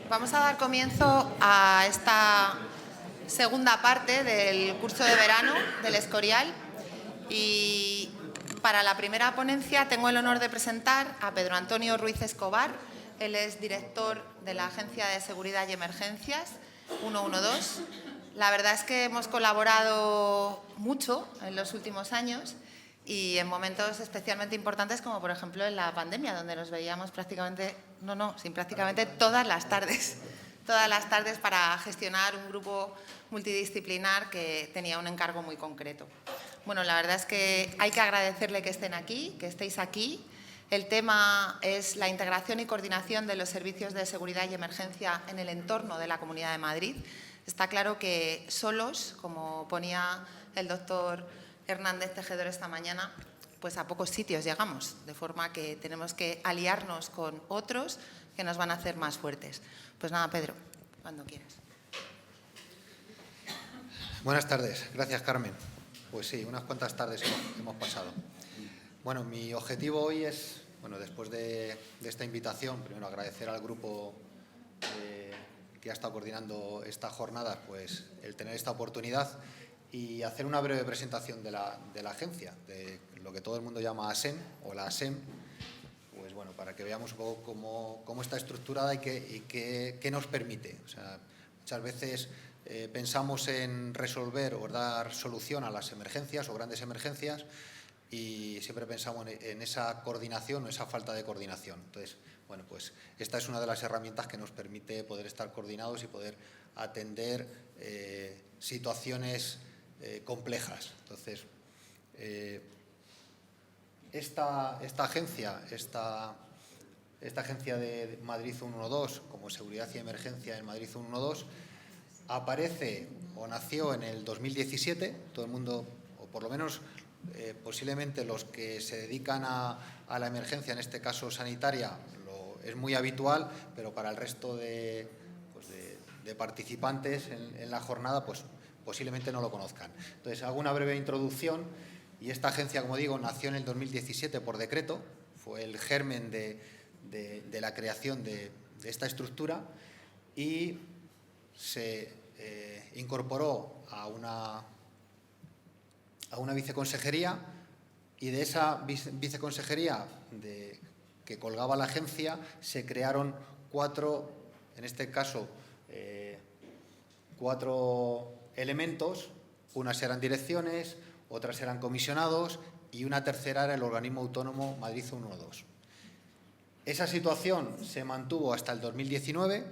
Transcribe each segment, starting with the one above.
Vamos a dar comienzo a esta segunda parte del curso de verano del Escorial y para la primera ponencia tengo el honor de presentar a Pedro Antonio Ruiz Escobar. Él es director de la Agencia de Seguridad y Emergencias 112. La verdad es que hemos colaborado mucho en los últimos años y en momentos especialmente importantes como por ejemplo en la pandemia, donde nos veíamos prácticamente todas las tardes para gestionar un grupo multidisciplinar que tenía un encargo muy concreto. Bueno, la verdad es que hay que agradecerle que estén aquí, que estéis aquí. El tema es la integración y coordinación de los servicios de seguridad y emergencia en el entorno de la Comunidad de Madrid. Está claro que solos, como ponía el doctor Hernández Tejedor esta mañana, pues a pocos sitios llegamos, de forma que tenemos que aliarnos con otros que nos van a hacer más fuertes. Pues nada, Pedro, cuando quieras. Buenas tardes. Gracias, Carmen. Pues sí, unas cuantas tardes hemos pasado. Bueno, mi objetivo hoy es, después de esta invitación, primero agradecer al grupo que ha estado coordinando esta jornada, pues el tener esta oportunidad y hacer una breve presentación de la agencia, de lo que todo el mundo llama ASEM o la ASEM, pues bueno, para que veamos un poco cómo está estructurada y qué nos permite. O sea, muchas veces pensamos en resolver o dar solución a las emergencias o grandes emergencias y siempre pensamos en esa coordinación o esa falta de coordinación. Entonces, bueno, pues esta es una de las herramientas que nos permite poder estar coordinados y poder atender situaciones complejas. Entonces, esta agencia de Madrid 112, como Seguridad y Emergencia en Madrid 112, aparece o nació en el 2017. Todo el mundo, o por lo menos posiblemente los que se dedican a la emergencia, en este caso sanitaria, es muy habitual, pero para el resto de participantes en la jornada, pues posiblemente no lo conozcan. Entonces, hago una breve introducción. Y esta agencia, como digo, nació en el 2017 por decreto, fue el germen de la creación de esta estructura y se incorporó a una viceconsejería, y de esa viceconsejería que colgaba la agencia se crearon cuatro elementos. Unas eran direcciones, otras eran comisionados y una tercera era el organismo autónomo Madrid 112. Esa situación se mantuvo hasta el 2019.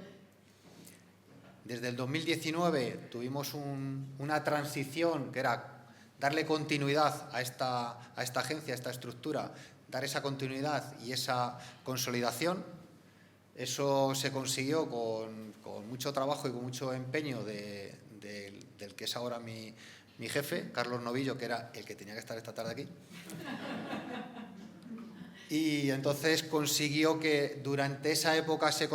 Desde el 2019 tuvimos una transición que era darle continuidad a esta agencia, a esta estructura, dar esa continuidad y esa consolidación. Eso se consiguió con mucho trabajo y con mucho empeño del que es ahora mi jefe, Carlos Novillo, que era el que tenía que estar esta tarde aquí. Y entonces consiguió que durante esa época se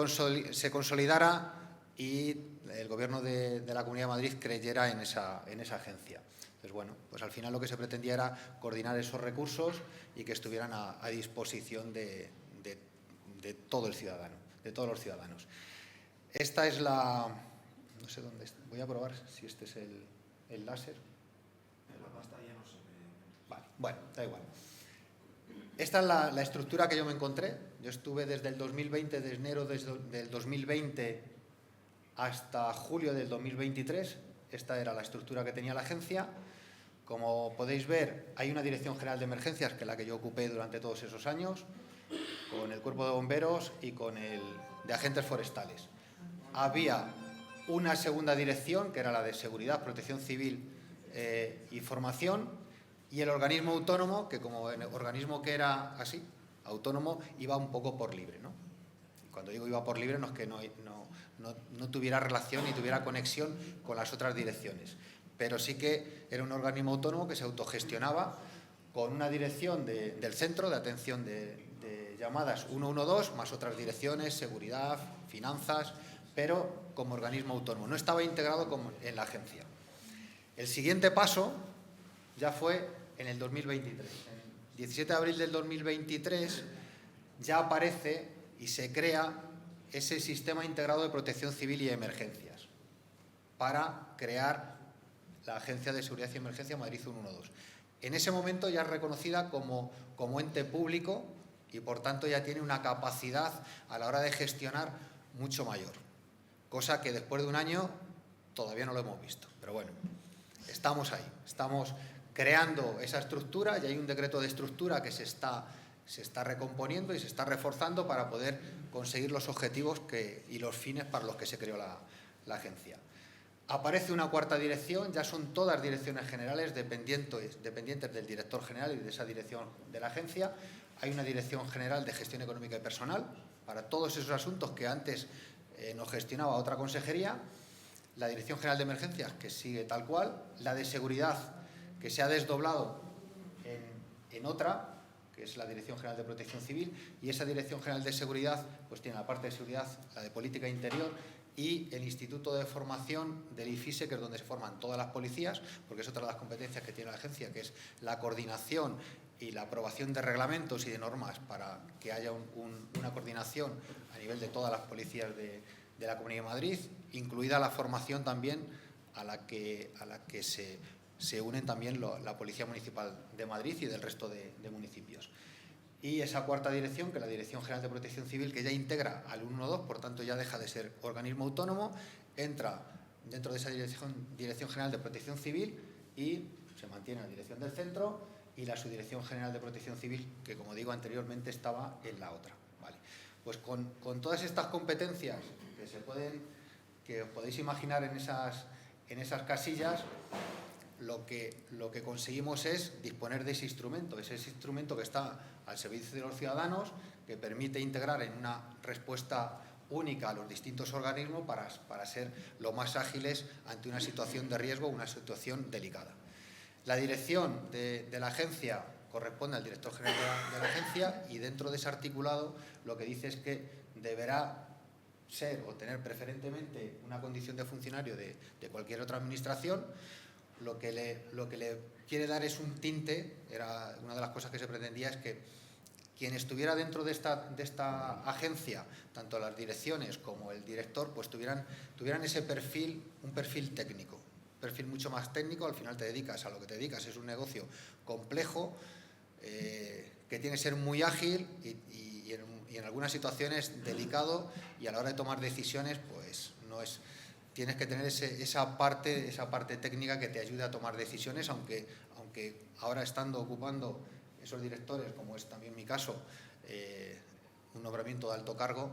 consolidara y el gobierno de la Comunidad de Madrid creyera en esa agencia. Entonces, bueno, pues al final lo que se pretendía era coordinar esos recursos y que estuvieran a disposición de todo el ciudadano, de todos los ciudadanos. Esta es la... No sé dónde... Voy a probar si este es el láser. La pantalla no se ve. Vale, bueno, da igual. Esta es la estructura que yo me encontré. Yo estuve desde el 2020, desde enero del 2020 hasta julio del 2023. Esta era la estructura que tenía la agencia. Como podéis ver, hay una Dirección General de Emergencias, que es la que yo ocupé durante todos esos años, con el Cuerpo de Bomberos y con el de Agentes Forestales. Había una segunda dirección, que era la de Seguridad, Protección Civil y Formación, y el organismo autónomo, que como el organismo que era así, autónomo, iba un poco por libre, ¿no? Cuando digo iba por libre no es que no tuviera relación ni tuviera conexión con las otras direcciones, pero sí que era un organismo autónomo que se autogestionaba con una dirección del centro de atención de llamadas 112, más otras direcciones, seguridad, finanzas, pero como organismo autónomo. No estaba integrado en la agencia. El siguiente paso ya fue en el 2023. El 17 de abril del 2023 ya aparece y se crea ese sistema integrado de protección civil y emergencias para crear la Agencia de Seguridad y Emergencia Madrid 112. En ese momento ya es reconocida como ente público y, por tanto, ya tiene una capacidad a la hora de gestionar mucho mayor, cosa que después de un año todavía no lo hemos visto. Pero bueno, estamos ahí, estamos creando esa estructura y hay un decreto de estructura que se está recomponiendo y se está reforzando para poder conseguir los objetivos y los fines para los que se creó la agencia. Aparece una cuarta dirección, ya son todas direcciones generales dependientes del director general y de esa dirección de la agencia. Hay una dirección general de gestión económica y personal para todos esos asuntos que antes nos gestionaba otra consejería. La dirección general de emergencias, que sigue tal cual. La de seguridad, que se ha desdoblado en otra, que es la Dirección General de Protección Civil, y esa Dirección General de Seguridad pues tiene la parte de seguridad, la de política interior y el Instituto de Formación del IFISE, que es donde se forman todas las policías, porque es otra de las competencias que tiene la agencia, que es la coordinación y la aprobación de reglamentos y de normas para que haya una coordinación a nivel de todas las policías de la Comunidad de Madrid, incluida la formación también a la que se unen también la Policía Municipal de Madrid y del resto de municipios. Y esa cuarta dirección, que es la Dirección General de Protección Civil, que ya integra al 112, por tanto ya deja de ser organismo autónomo, entra dentro de esa Dirección General de Protección Civil y se mantiene la dirección del centro y la Subdirección General de Protección Civil, que como digo anteriormente estaba en la otra. ¿Vale? Pues con todas estas competencias que os podéis imaginar en esas casillas, lo que conseguimos es disponer de ese instrumento que está al servicio de los ciudadanos, que permite integrar en una respuesta única a los distintos organismos para ser lo más ágiles ante una situación de riesgo, una situación delicada. La dirección de la agencia corresponde al director general de la agencia y dentro de ese articulado lo que dice es que deberá ser o tener preferentemente una condición de funcionario de cualquier otra administración. Lo que le quiere dar es un tinte, era una de las cosas que se pretendía, es que quien estuviera dentro de esta agencia, tanto las direcciones como el director, pues tuvieran ese perfil, un perfil técnico, un perfil mucho más técnico. Al final te dedicas a lo que te dedicas, es un negocio complejo, que tiene que ser muy ágil y en algunas situaciones delicado, y a la hora de tomar decisiones pues no es... Tienes que tener esa parte técnica que te ayude a tomar decisiones, aunque ahora estando ocupando esos directores, como es también mi caso, un nombramiento de alto cargo,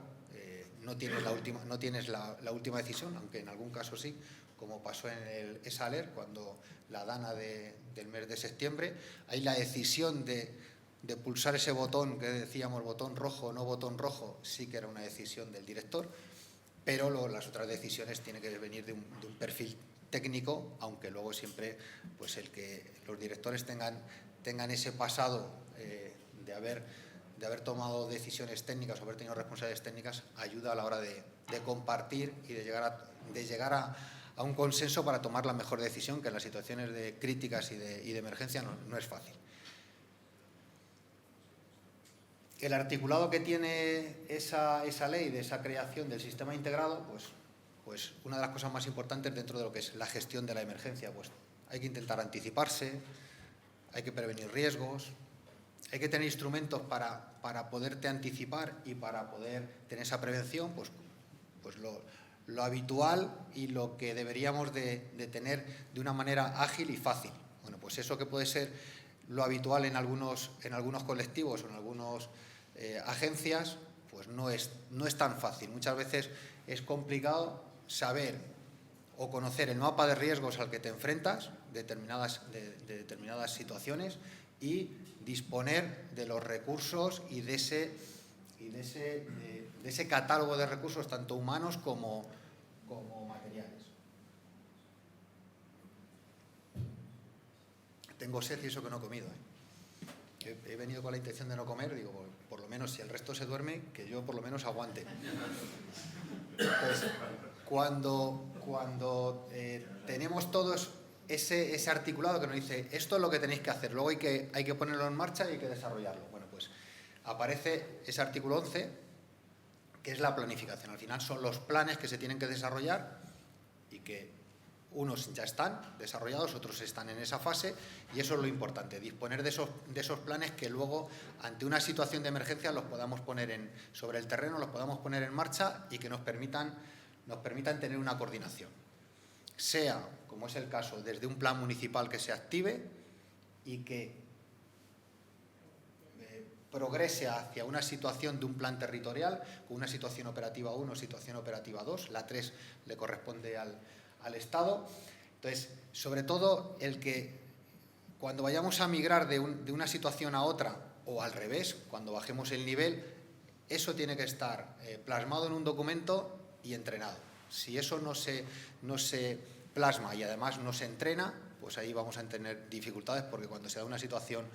no tienes la última decisión, aunque en algún caso sí, como pasó en el ESALER, cuando la DANA del mes de septiembre, ahí la decisión de pulsar ese botón que decíamos, botón rojo o no botón rojo, sí que era una decisión del director. Pero las otras decisiones tienen que venir de un perfil técnico, aunque luego siempre pues el que los directores tengan ese pasado de haber tomado decisiones técnicas o haber tenido responsabilidades técnicas ayuda a la hora de compartir y de llegar a un consenso para tomar la mejor decisión, que en las situaciones de críticas y de emergencia no es fácil. El articulado que tiene esa ley de esa creación del sistema integrado, pues una de las cosas más importantes dentro de lo que es la gestión de la emergencia, pues hay que intentar anticiparse, hay que prevenir riesgos, hay que tener instrumentos para poderte anticipar y para poder tener esa prevención, pues lo habitual y lo que deberíamos de tener de una manera ágil y fácil. Bueno, pues eso que puede ser lo habitual en algunos colectivos o en algunas agencias, pues no es tan fácil. Muchas veces es complicado saber o conocer el mapa de riesgos al que te enfrentas de determinadas situaciones y disponer de los recursos y de ese catálogo de recursos, tanto humanos como materiales. Tengo sed y eso que no he comido. He venido con la intención de no comer, digo, por lo menos si el resto se duerme, que yo por lo menos aguante. Pues, cuando tenemos todos ese articulado que nos dice esto es lo que tenéis que hacer, luego hay que ponerlo en marcha y hay que desarrollarlo. Bueno, pues aparece ese artículo 11 ¿Qué es la planificación? Al final son los planes que se tienen que desarrollar y que unos ya están desarrollados, otros están en esa fase, y eso es lo importante, disponer de esos planes que luego, ante una situación de emergencia, los podamos poner sobre el terreno, los podamos poner en marcha y que nos permitan tener una coordinación. Sea, como es el caso, desde un plan municipal que se active y que progrese hacia una situación de un plan territorial, con una situación operativa 1, situación operativa 2, la 3 le corresponde al Estado. Entonces, sobre todo, el que cuando vayamos a migrar de una situación a otra, o al revés, cuando bajemos el nivel, eso tiene que estar plasmado en un documento y entrenado. Si eso no se plasma y además no se entrena, pues ahí vamos a tener dificultades, porque cuando se da una situación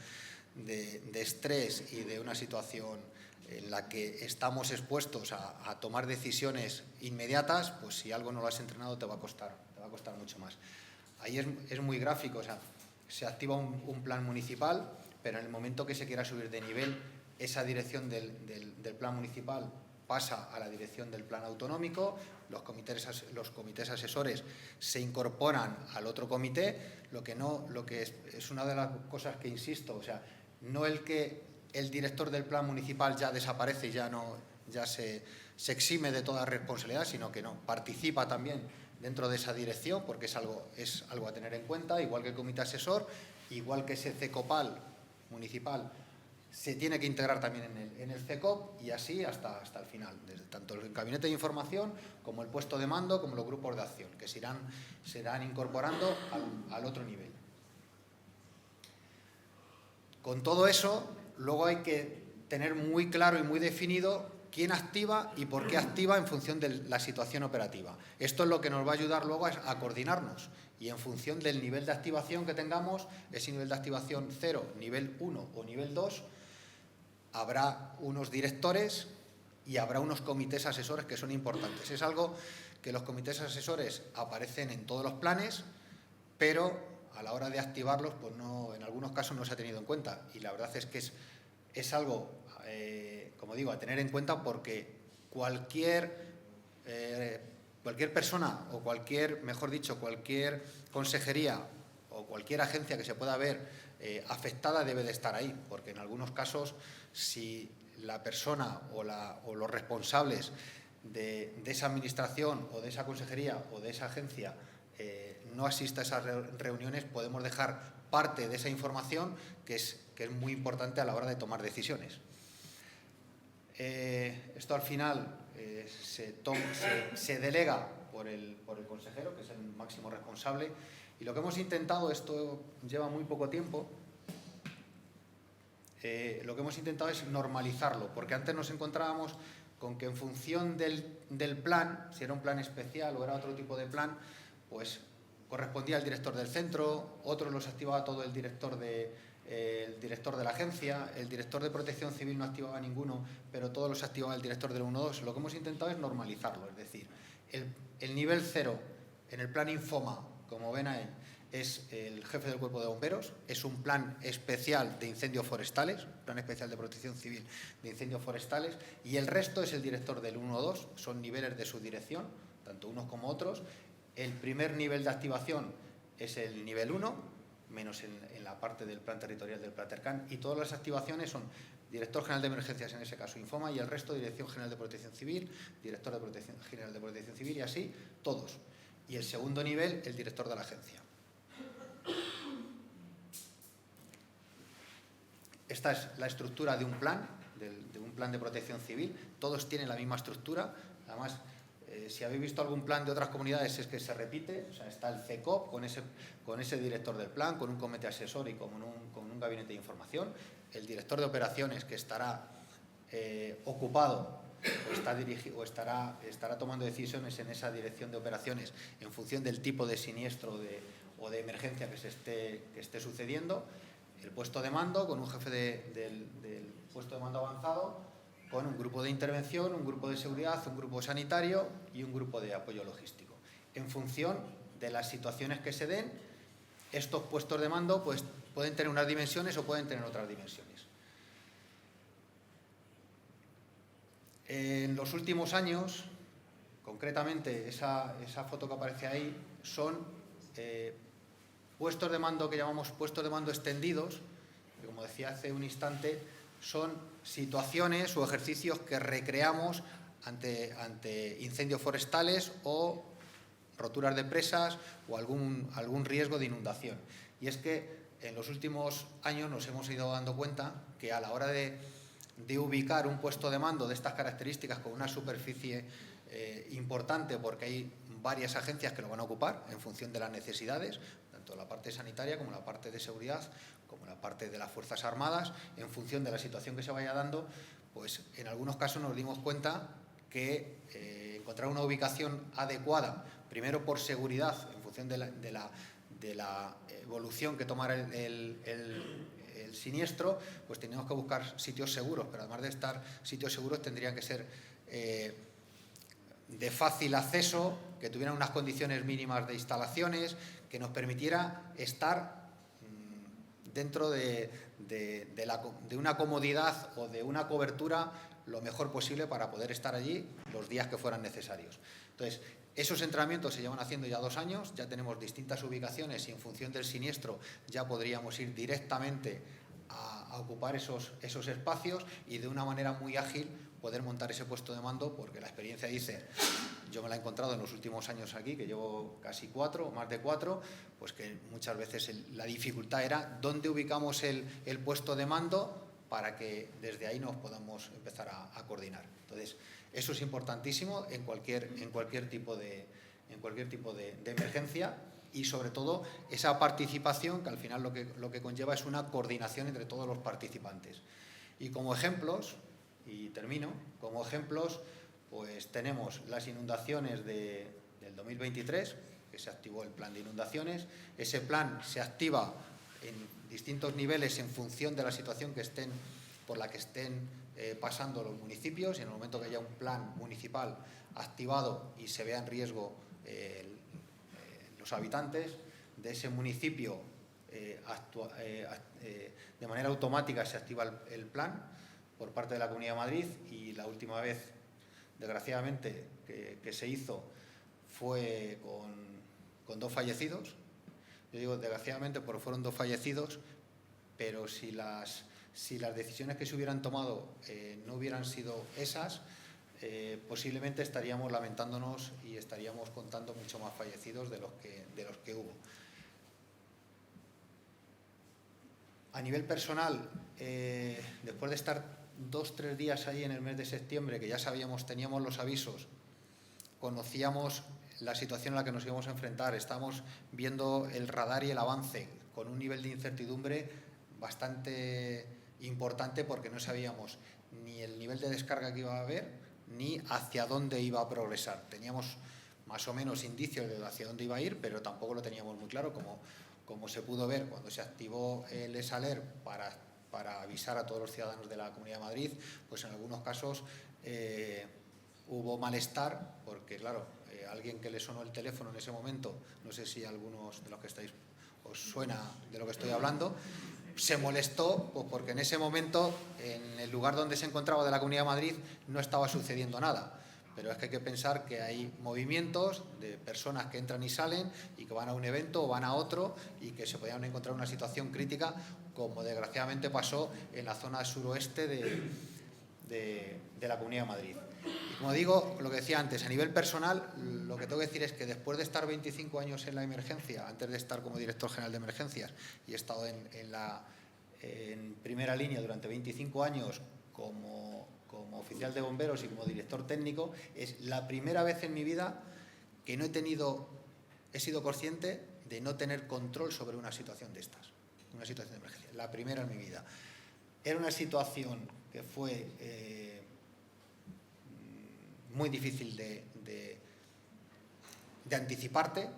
de estrés y de una situación en la que estamos expuestos a tomar decisiones inmediatas, pues si algo no lo has entrenado te va a costar mucho más. Ahí es muy gráfico, o sea, se activa un plan municipal, pero en el momento que se quiera subir de nivel, esa dirección del plan municipal pasa a la dirección del plan autonómico, los comités asesores se incorporan al otro comité, lo que es una de las cosas que insisto, o sea, no que el director del plan municipal ya desaparece y ya se exime de toda responsabilidad, sino que no, participa también dentro de esa dirección, porque es algo a tener en cuenta, igual que el comité asesor, igual que ese CECOPAL municipal se tiene que integrar también en el CECOP, y así hasta el final, desde tanto el gabinete de información como el puesto de mando, como los grupos de acción, que se irán incorporando al otro nivel. Con todo eso, luego hay que tener muy claro y muy definido quién activa y por qué activa en función de la situación operativa. Esto es lo que nos va a ayudar luego a coordinarnos, y en función del nivel de activación que tengamos, ese nivel de activación 0, nivel 1 o nivel 2, habrá unos directores y habrá unos comités asesores que son importantes. Es algo que los comités asesores aparecen en todos los planes, pero a la hora de activarlos, pues no, en algunos casos no se ha tenido en cuenta, y la verdad es que es algo, como digo, a tener en cuenta, porque cualquier persona o cualquier consejería o cualquier agencia que se pueda ver afectada debe de estar ahí, porque en algunos casos, si la persona o los responsables de esa administración o de esa consejería o de esa agencia no asiste a esas reuniones, podemos dejar parte de esa información que es muy importante a la hora de tomar decisiones. Esto al final se delega por el consejero, que es el máximo responsable, y lo que hemos intentado, esto lleva muy poco tiempo, lo que hemos intentado es normalizarlo, porque antes nos encontrábamos con que en función del plan, si era un plan especial o era otro tipo de plan, pues correspondía al director del centro, otros los activaba todo el director de la agencia, el director de Protección Civil no activaba ninguno, pero todos los activaba el director del 1-2. Lo que hemos intentado es normalizarlo, es decir, el nivel 0 en el plan Infoma, como ven ahí, es el jefe del Cuerpo de Bomberos, es un plan especial de incendios forestales, plan especial de Protección Civil de incendios forestales, y el resto es el director del 1-2, son niveles de subdirección, tanto unos como otros. El primer nivel de activación es el nivel 1, menos en la parte del plan territorial del Platercan, y todas las activaciones son director general de emergencias, en ese caso Infoma, y el resto Dirección General de Protección Civil, director de General de Protección Civil, y así todos. Y el segundo nivel, el director de la agencia. Esta es la estructura de un plan, de protección civil. Todos tienen la misma estructura. Además, si habéis visto algún plan de otras comunidades, es que se repite. O sea, está el CECOP con ese director del plan, con un comité asesor y con un gabinete de información. El director de operaciones, que estará ocupado o estará tomando decisiones en esa dirección de operaciones en función del tipo de siniestro o de emergencia que esté sucediendo. El puesto de mando, con un jefe del puesto de mando avanzado, con un grupo de intervención, un grupo de seguridad, un grupo sanitario y un grupo de apoyo logístico. En función de las situaciones que se den, estos puestos de mando pues, pueden tener unas dimensiones o pueden tener otras dimensiones. En los últimos años, concretamente esa foto que aparece ahí, son puestos de mando que llamamos puestos de mando extendidos, que como decía hace un instante, son situaciones o ejercicios que recreamos ante incendios forestales o roturas de presas o algún riesgo de inundación. Y es que en los últimos años nos hemos ido dando cuenta que a la hora de ubicar un puesto de mando de estas características con una superficie importante, porque hay varias agencias que lo van a ocupar en función de las necesidades, tanto la parte sanitaria como la parte de seguridad, como la parte de las Fuerzas Armadas, en función de la situación que se vaya dando, pues en algunos casos nos dimos cuenta que encontrar una ubicación adecuada, primero por seguridad, en función de la evolución que tomara el siniestro, pues teníamos que buscar sitios seguros, pero además de estar sitios seguros tendrían que ser de fácil acceso, que tuvieran unas condiciones mínimas de instalaciones, que nos permitiera estar dentro de una comodidad o de una cobertura lo mejor posible para poder estar allí los días que fueran necesarios. Entonces, esos entrenamientos se llevan haciendo ya 2 años, ya tenemos distintas ubicaciones y en función del siniestro ya podríamos ir directamente a ocupar esos espacios y de una manera muy ágil poder montar ese puesto de mando, porque la experiencia dice, yo me la he encontrado en los últimos años aquí, que llevo casi 4 o más de 4, pues que muchas veces la dificultad era dónde ubicamos el puesto de mando para que desde ahí nos podamos empezar a coordinar. Entonces, eso es importantísimo en cualquier tipo de emergencia y, sobre todo, esa participación que al final lo que conlleva es una coordinación entre todos los participantes. Y como ejemplos, y termino, como ejemplos, pues tenemos las inundaciones del 2023, que se activó el plan de inundaciones. Ese plan se activa en distintos niveles en función de la situación por la que estén pasando los municipios, y en el momento que haya un plan municipal activado y se vea en riesgo los habitantes de ese municipio, de manera automática se activa el plan por parte de la Comunidad de Madrid, y la última vez, desgraciadamente, que se hizo fue con 2 fallecidos. Yo digo desgraciadamente porque fueron 2 fallecidos, pero si las decisiones que se hubieran tomado no hubieran sido esas, posiblemente estaríamos lamentándonos y estaríamos contando mucho más fallecidos de los que hubo. A nivel personal, después de estar 2-3 días ahí en el mes de septiembre, que ya teníamos los avisos, conocíamos la situación a la que nos íbamos a enfrentar, estábamos viendo el radar y el avance con un nivel de incertidumbre bastante importante, porque no sabíamos ni el nivel de descarga que iba a haber ni hacia dónde iba a progresar. Teníamos más o menos indicios de hacia dónde iba a ir, pero tampoco lo teníamos muy claro, como se pudo ver cuando se activó el ESALER para avisar a todos los ciudadanos de la Comunidad de Madrid. Pues en algunos casos hubo malestar, porque claro, alguien que le sonó el teléfono en ese momento, no sé si a algunos de los que estáis os suena de lo que estoy hablando, se molestó, pues porque en ese momento, en el lugar donde se encontraba de la Comunidad de Madrid, no estaba sucediendo nada. Pero es que hay que pensar que hay movimientos de personas que entran y salen y que van a un evento o van a otro, y que se podían encontrar en una situación crítica, como desgraciadamente pasó en la zona suroeste de la Comunidad de Madrid. Y como digo, lo que decía antes, a nivel personal, lo que tengo que decir es que después de estar 25 años en la emergencia, antes de estar como director general de emergencias, y he estado en primera línea durante 25 años como oficial de bomberos y como director técnico, es la primera vez en mi vida que he sido consciente de no tener control sobre una situación de estas, una situación de emergencia. La primera en mi vida. Era una situación que fue muy difícil de anticiparte.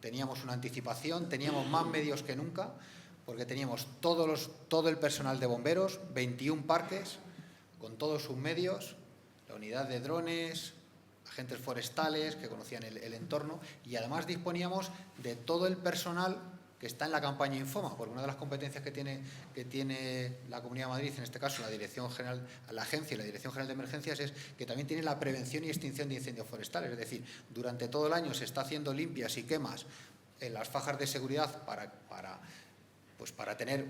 Teníamos una anticipación, teníamos más medios que nunca, porque teníamos todo el personal de bomberos, 21 parques, con todos sus medios, la unidad de drones, agentes forestales que conocían el entorno, y además disponíamos de todo el personal que está en la campaña Infoma, porque una de las competencias que tiene la Comunidad de Madrid, en este caso la Agencia y la Dirección General de Emergencias, es que también tiene la prevención y extinción de incendios forestales. Es decir, durante todo el año se está haciendo limpias y quemas en las fajas de seguridad para tener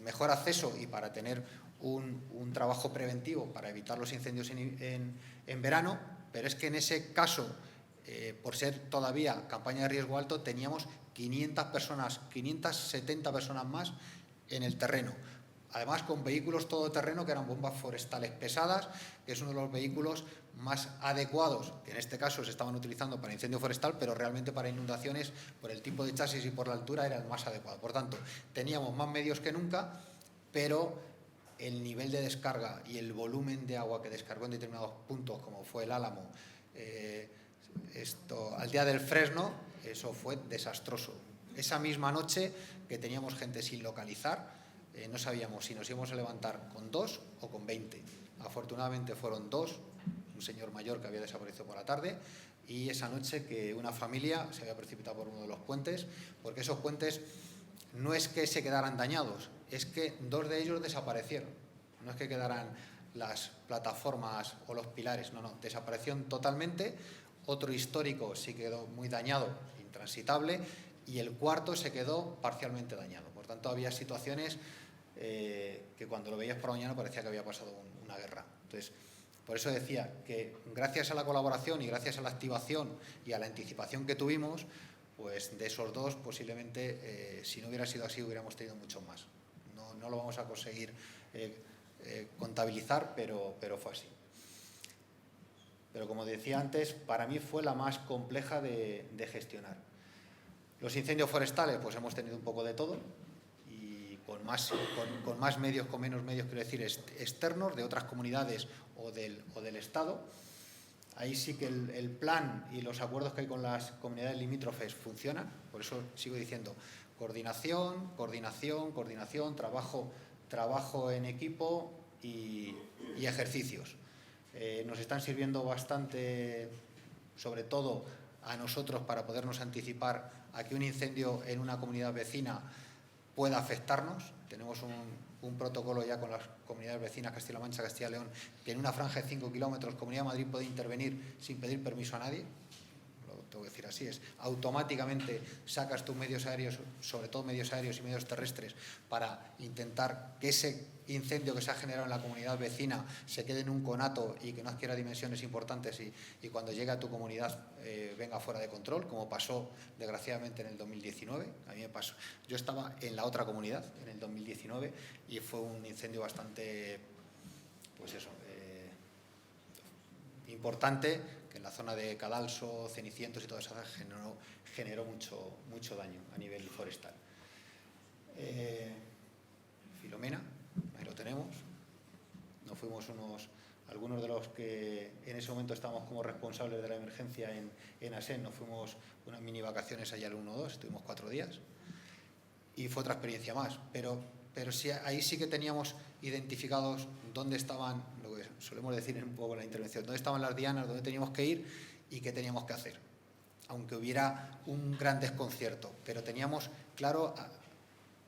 mejor acceso y para tener un trabajo preventivo para evitar los incendios en verano, pero es que en ese caso, por ser todavía campaña de riesgo alto, teníamos 570 personas más en el terreno. Además, con vehículos todoterreno, que eran bombas forestales pesadas, que es uno de los vehículos más adecuados, que en este caso se estaban utilizando para incendio forestal, pero realmente para inundaciones, por el tipo de chasis y por la altura, era el más adecuado. Por tanto, teníamos más medios que nunca, pero el nivel de descarga y el volumen de agua que descargó en determinados puntos, como fue el Álamo, al día del Fresno, eso fue desastroso. Esa misma noche, que teníamos gente sin localizar, no sabíamos si nos íbamos a levantar con 2 o con 20. Afortunadamente fueron 2, un señor mayor que había desaparecido por la tarde, y esa noche que una familia se había precipitado por uno de los puentes, porque esos puentes no es que se quedaran dañados, es que 2 de ellos desaparecieron. No es que quedaran las plataformas o los pilares, no, desaparecieron totalmente. Otro histórico sí quedó muy dañado, intransitable, y el cuarto se quedó parcialmente dañado. Por tanto, había situaciones que cuando lo veías por la mañana parecía que había pasado una guerra. Entonces, por eso decía que gracias a la colaboración y gracias a la activación y a la anticipación que tuvimos, pues de esos 2 posiblemente, si no hubiera sido así, hubiéramos tenido muchos más. No lo vamos a conseguir contabilizar, pero fue así. Pero como decía antes, para mí fue la más compleja de gestionar. Los incendios forestales, pues hemos tenido un poco de todo, y con más medios, con menos medios, quiero decir, externos, de otras comunidades o del Estado. Ahí sí que el plan y los acuerdos que hay con las comunidades limítrofes funcionan. Por eso sigo diciendo coordinación, trabajo en equipo y ejercicios. Nos están sirviendo bastante, sobre todo a nosotros, para podernos anticipar a que un incendio en una comunidad vecina pueda afectarnos. Tenemos un protocolo ya con las comunidades vecinas, Castilla-La Mancha, Castilla y León, que en una franja de 5 kilómetros, Comunidad de Madrid puede intervenir sin pedir permiso a nadie. Lo tengo que decir así, es automáticamente sacas tus medios aéreos, sobre todo medios aéreos y medios terrestres, para intentar que ese incendio que se ha generado en la comunidad vecina se quede en un conato y que no adquiera dimensiones importantes y cuando llegue a tu comunidad venga fuera de control, como pasó desgraciadamente en el 2019. A mí me pasó. Yo estaba en la otra comunidad en el 2019 y fue un incendio bastante, pues eso, importante, que en la zona de Cadalso, Cenicientos y toda esa zona generó mucho daño a nivel forestal. Filomena, ahí lo tenemos. Nos fuimos algunos de los que en ese momento estábamos como responsables de la emergencia en Asen, nos fuimos unas mini vacaciones allá al 1-2, estuvimos 4 días y fue otra experiencia más, pero sí, ahí sí que teníamos identificados dónde estaban, lo que solemos decir un poco en la intervención, dónde estaban las dianas, dónde teníamos que ir y qué teníamos que hacer, aunque hubiera un gran desconcierto, pero teníamos claro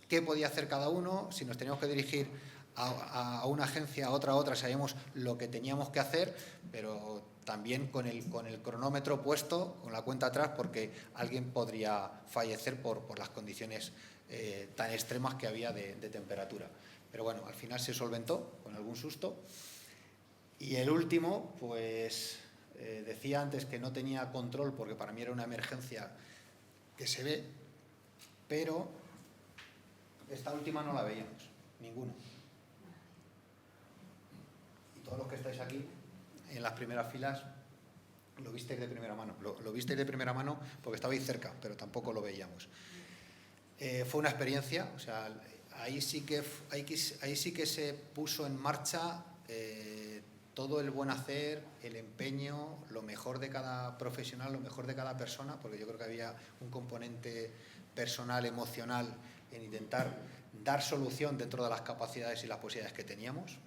qué podía hacer cada uno, si nos teníamos que dirigir a una agencia, a otra, sabíamos lo que teníamos que hacer, pero también con el cronómetro puesto, con la cuenta atrás, porque alguien podría fallecer por las condiciones tan extremas que había de temperatura. Pero bueno, al final se solventó con algún susto. Y el último, pues decía antes que no tenía control porque para mí era una emergencia que se ve, pero esta última no la veíamos, ninguno. Y todos los que estáis aquí, en las primeras filas, lo visteis de primera mano. Lo visteis de primera mano porque estabais cerca, pero tampoco lo veíamos. Fue una experiencia, o sea, ahí sí que se puso en marcha todo el buen hacer, el empeño, lo mejor de cada profesional, lo mejor de cada persona, porque yo creo que había un componente personal, emocional, en intentar dar solución dentro de las capacidades y las posibilidades que teníamos.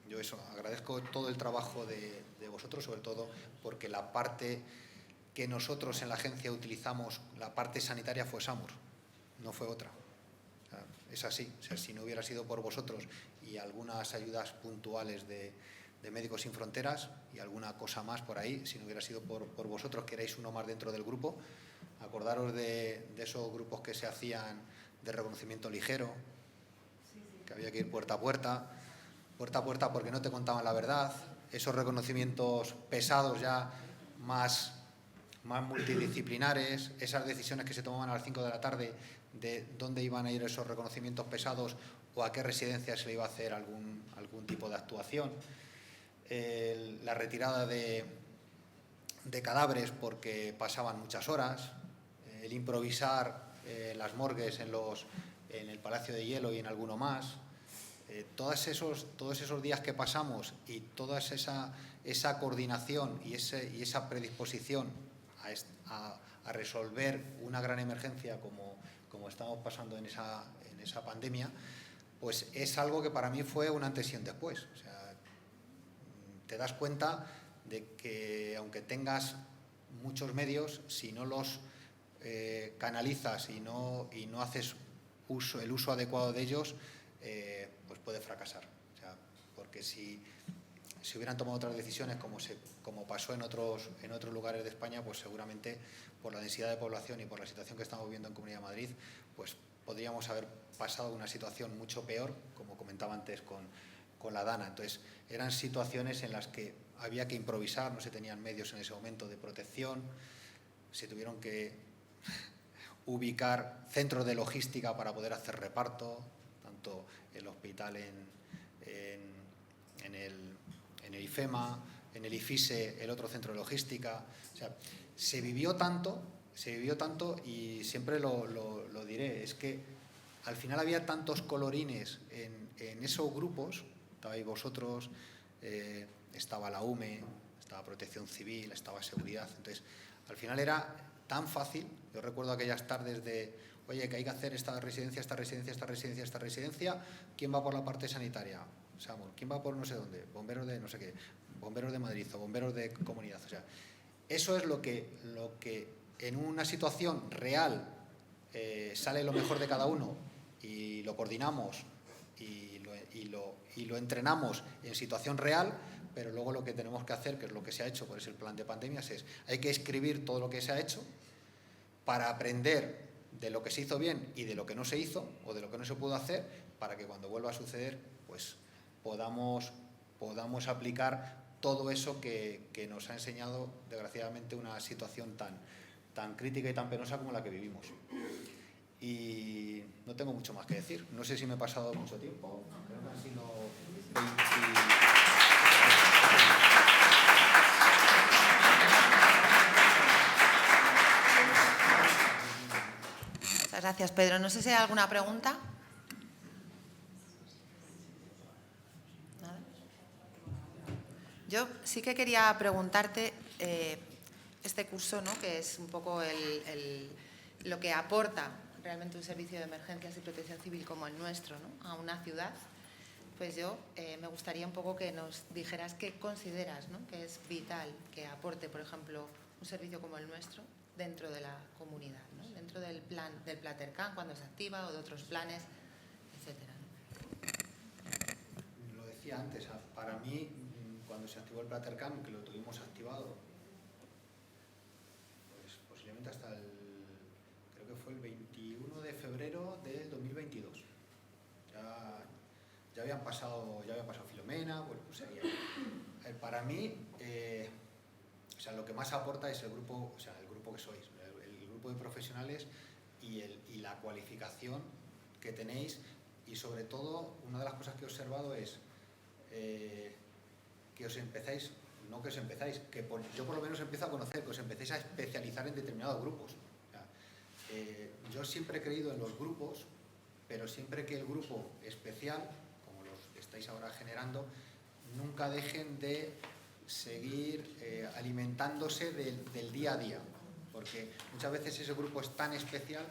Yo eso, agradezco todo el trabajo de vosotros, sobre todo porque la parte que nosotros en la agencia utilizamos, la parte sanitaria, fue SAMUR. no fue otra. O sea, es así. O sea, si no hubiera sido por vosotros y algunas ayudas puntuales de Médicos Sin Fronteras y alguna cosa más por ahí, si no hubiera sido por vosotros, que erais uno más dentro del grupo, acordaros de esos grupos que se hacían de reconocimiento ligero, que había que ir puerta a puerta porque no te contaban la verdad, esos reconocimientos pesados ya más multidisciplinares, esas decisiones que se tomaban a las 5 de la tarde de dónde iban a ir esos reconocimientos pesados o a qué residencia se le iba a hacer algún tipo de actuación, la retirada de cadáveres porque pasaban muchas horas, el improvisar las morgues en el Palacio de Hielo y en alguno más. Todos esos días que pasamos y toda esa coordinación y esa predisposición a resolver una gran emergencia como estamos pasando en esa pandemia, pues es algo que para mí fue un antes y un después. O sea, te das cuenta de que aunque tengas muchos medios, si no los canalizas y no haces el uso adecuado de ellos, pues puede fracasar. O sea, porque si hubieran tomado otras decisiones como pasó en otros lugares de España, pues seguramente por la densidad de población y por la situación que estamos viviendo en Comunidad de Madrid, pues podríamos haber pasado una situación mucho peor, como comentaba antes con la Dana. Entonces, eran situaciones en las que había que improvisar, no se tenían medios en ese momento de protección, se tuvieron que ubicar centros de logística para poder hacer reparto, tanto el hospital en el IFEMA, en el IFISE, el otro centro de logística. O sea, se vivió tanto y siempre lo diré, es que al final había tantos colorines en esos grupos, estabais vosotros, estaba la UME, estaba Protección Civil, estaba Seguridad. Entonces, al final era tan fácil. Yo recuerdo aquellas tardes de, oye, que hay que hacer esta residencia, ¿quién va por la parte sanitaria? SAMUR, ¿quién va por no sé dónde? Bomberos de no sé qué, bomberos de Madrid o bomberos de comunidad. O sea, eso es lo que en una situación real sale lo mejor de cada uno y lo coordinamos y lo entrenamos en situación real, pero luego lo que tenemos que hacer, que es lo que se ha hecho, por eso el plan de pandemias, hay que escribir todo lo que se ha hecho para aprender de lo que se hizo bien y de lo que no se hizo o de lo que no se pudo hacer, para que cuando vuelva a suceder, pues podamos aplicar todo eso que nos ha enseñado, desgraciadamente, una situación tan crítica y tan penosa como la que vivimos. Y no tengo mucho más que decir. No sé si me he pasado mucho tiempo. Creo que han sido 20... Muchas gracias, Pedro. No sé si hay alguna pregunta. ¿Nada? Yo sí que quería preguntarte este curso, ¿no?, que es un poco lo que aporta realmente un servicio de emergencias y protección civil como el nuestro, ¿no?, a una ciudad. Pues yo me gustaría un poco que nos dijeras qué consideras, ¿no?, que es vital que aporte, por ejemplo, un servicio como el nuestro dentro de la comunidad, ¿no?, dentro del plan del Platercan, cuando se activa, o de otros planes, etcétera, ¿no? Lo decía antes, para mí, cuando se activó el Platercan, que lo tuvimos activado, pues posiblemente hasta creo que fue el 21 de febrero del 2022. Ya había pasado Filomena, bueno, pues para mí, o sea, lo que más aporta es el grupo que sois, el grupo de profesionales y la cualificación que tenéis, y sobre todo, una de las cosas que he observado es que os empezáis, no que os empezáis, yo por lo menos empiezo a conocer, que os empecéis a especializar en determinados grupos. O sea, yo siempre he creído en los grupos, pero siempre que el grupo especial, como los que estáis ahora generando, nunca dejen de seguir alimentándose del día a día, porque muchas veces ese grupo es tan especial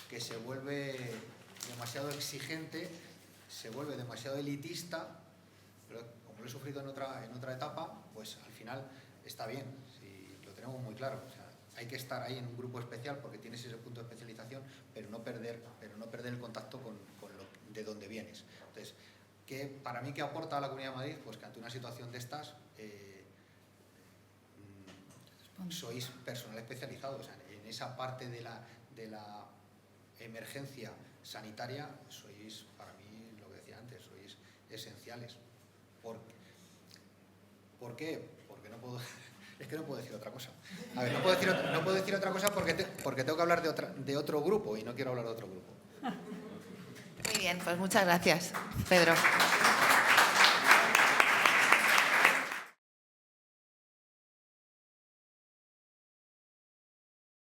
que se vuelve demasiado exigente, se vuelve demasiado elitista, pero como lo he sufrido en otra etapa, pues al final está bien, si lo tenemos muy claro. O sea, hay que estar ahí en un grupo especial porque tienes ese punto de especialización, pero no perder el contacto con de dónde vienes. Entonces, para mí, ¿qué aporta a la Comunidad de Madrid? Pues que ante una situación de estas sois personal especializado. O sea, en esa parte de la emergencia sanitaria sois, para mí, lo que decía antes, sois esenciales. ¿Por qué? Porque no puedo... Es que no puedo decir otra cosa. A ver, no puedo decir otra cosa porque tengo que hablar de otro grupo y no quiero hablar de otro grupo. Muy bien, pues muchas gracias, Pedro.